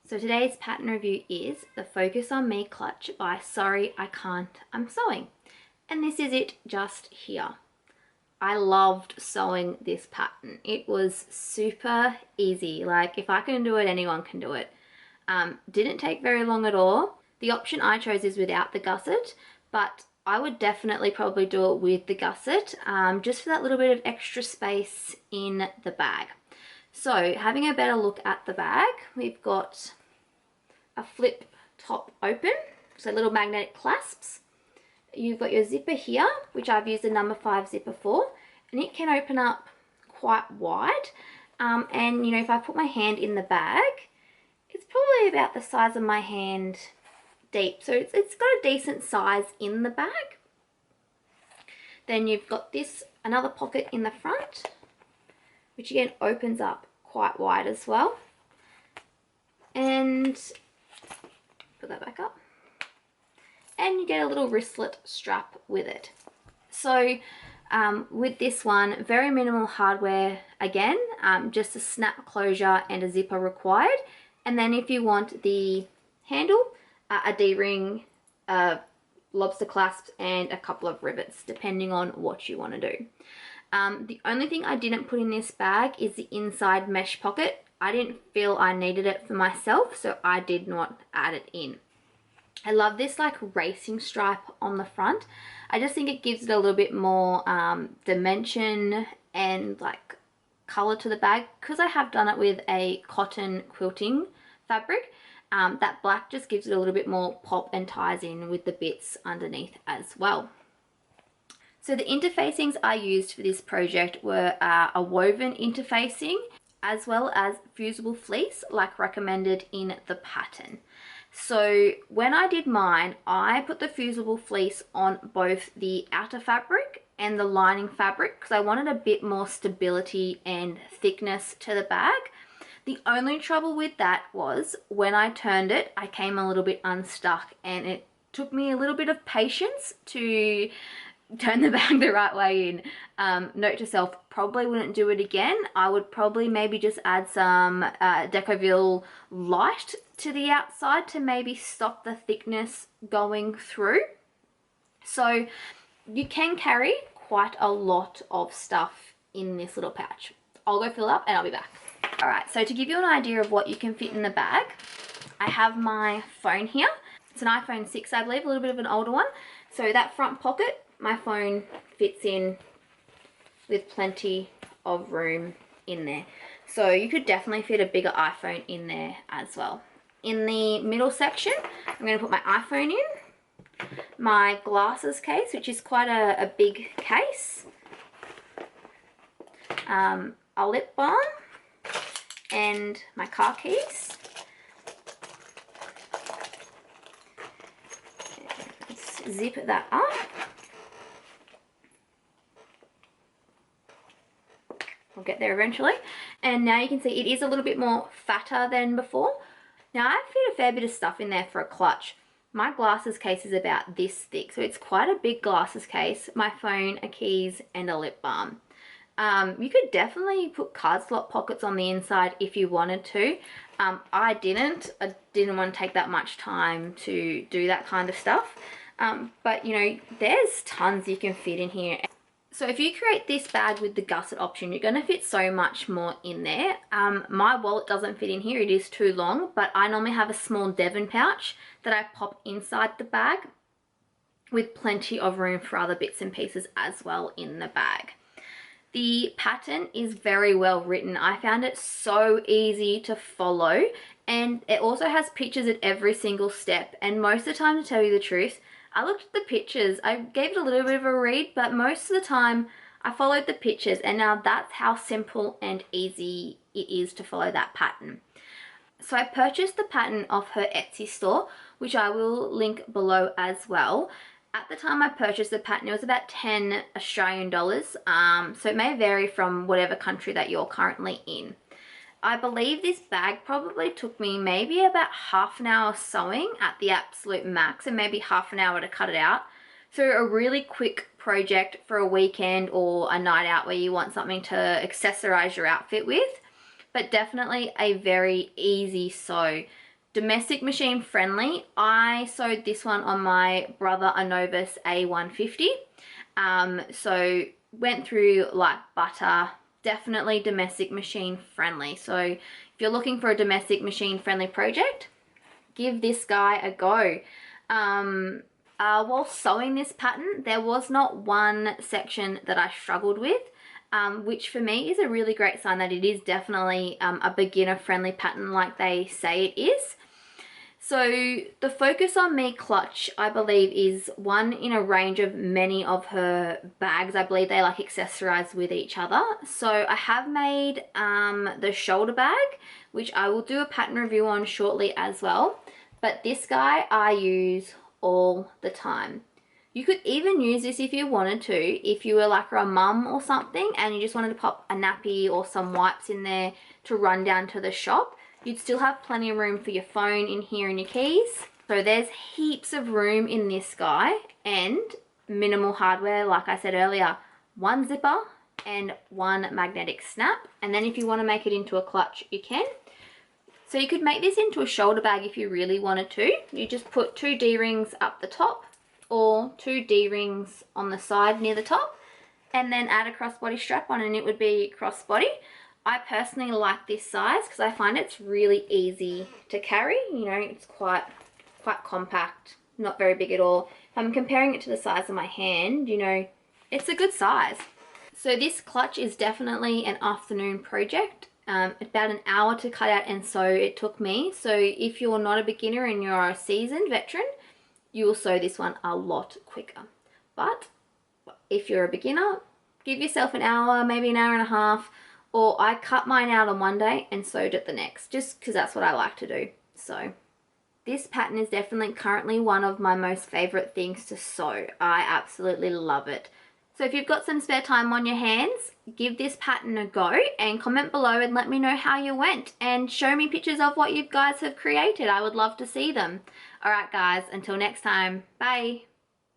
So today's pattern review is the Focus on Me clutch by Sorry I Can't, I'm Sewing. And this is it just here. I loved sewing this pattern. It was super easy. Like if I can do it, anyone can do it. Didn't take very long at all. The option I chose is without the gusset, but I would definitely probably do it with the gusset, just for that little bit of extra space in the bag. So having a better look at the bag, we've got a flip top open, so little magnetic clasps. You've got your zipper here, which I've used a number 5 zipper for, and it can open up quite wide. And you know, if I put my hand in the bag, it's probably about the size of my hand deep. So it's got a decent size in the bag. Then you've got this, another pocket in the front, which again opens up quite wide as well. And put that back up. And you get a little wristlet strap with it. So with this one, very minimal hardware again, just a snap closure and a zipper required. And then if you want the handle, a D-ring, lobster clasps, and a couple of rivets, depending on what you want to do. The only thing I didn't put in this bag is the inside mesh pocket. I didn't feel I needed it for myself, so I did not add it in. I love this like racing stripe on the front. I just think it gives it a little bit more dimension and like color to the bag, because I have done it with a cotton quilting fabric. That black just gives it a little bit more pop and ties in with the bits underneath as well. So the interfacings I used for this project were a woven interfacing as well as fusible fleece like recommended in the pattern. So when I did mine, I put the fusible fleece on both the outer fabric and the lining fabric because I wanted a bit more stability and thickness to the bag. The only trouble with that was when I turned it, I came a little bit unstuck, and it took me a little bit of patience to turn the bag the right way in. Note to self, probably wouldn't do it again. I would probably maybe just add some Decoville light to the outside to maybe stop the thickness going through. So you can carry quite a lot of stuff in this little pouch. I'll go fill up and I'll be back. All right, so to give you an idea of what you can fit in the bag, I have my phone here. It's an iPhone 6, I believe, a little bit of an older one. So that front pocket, my phone fits in with plenty of room in there. So you could definitely fit a bigger iPhone in there as well. In the middle section, I'm going to put my iPhone in, my glasses case, which is quite a big case, a lip balm, and my car keys. Let's zip that up. We'll get there eventually. And now you can see it is a little bit more fatter than before. Now I fit a fair bit of stuff in there for a clutch. My glasses case is about this thick, so it's quite a big glasses case. My phone, a keys, and a lip balm. You could definitely put card slot pockets on the inside if you wanted to. I didn't want to take that much time to do that kind of stuff. But you know, there's tons you can fit in here. So if you create this bag with the gusset option, you're going to fit so much more in there. My wallet doesn't fit in here, it is too long, but I normally have a small Devon pouch that I pop inside the bag with plenty of room for other bits and pieces as well in the bag. The pattern is very well written. I found it so easy to follow, and it also has pictures at every single step. And most of the time, to tell you the truth, I looked at the pictures. I gave it a little bit of a read, but most of the time I followed the pictures, and now that's how simple and easy it is to follow that pattern. So I purchased the pattern off her Etsy store, which I will link below as well. At the time I purchased the pattern, it was about 10 Australian dollars, so it may vary from whatever country that you're currently in. I believe this bag probably took me maybe about half an hour sewing at the absolute max, and maybe half an hour to cut it out. So a really quick project for a weekend or a night out where you want something to accessorize your outfit with, but definitely a very easy sew domestic machine friendly. I sewed this one on my brother innov-is A150. So went through like butter, definitely domestic machine friendly. So if you're looking for a domestic machine friendly project, give this guy a go. While sewing this pattern, there was not one section that I struggled with, which for me is a really great sign that it is definitely a beginner friendly pattern like they say it is. So the Focus on Me clutch, I believe, is one in a range of many of her bags. I believe they like accessorize with each other. So I have made the shoulder bag, which I will do a pattern review on shortly as well. But this guy I use all the time. You could even use this if you wanted to, if you were like a mum or something and you just wanted to pop a nappy or some wipes in there to run down to the shop. You'd still have plenty of room for your phone in here and your keys. So there's heaps of room in this guy and minimal hardware, like I said earlier. One zipper and one magnetic snap. And then if you want to make it into a clutch, you can. So you could make this into a shoulder bag if you really wanted to. You just put 2 D-rings up the top or 2 D-rings on the side near the top and then add a crossbody strap on and it would be crossbody. I personally like this size because I find it's really easy to carry. You know, it's quite compact, not very big at all. If I'm comparing it to the size of my hand, you know, it's a good size. So this clutch is definitely an afternoon project. About an hour to cut out and sew it took me. So if you're not a beginner and you're a seasoned veteran, you will sew this one a lot quicker. But if you're a beginner, give yourself an hour, maybe an hour and a half. Or I cut mine out on one day and sewed it the next, just because that's what I like to do. So this pattern is definitely currently one of my most favorite things to sew. I absolutely love it. So if you've got some spare time on your hands, give this pattern a go and comment below and let me know how you went and show me pictures of what you guys have created. I would love to see them. All right, guys, until next time, bye.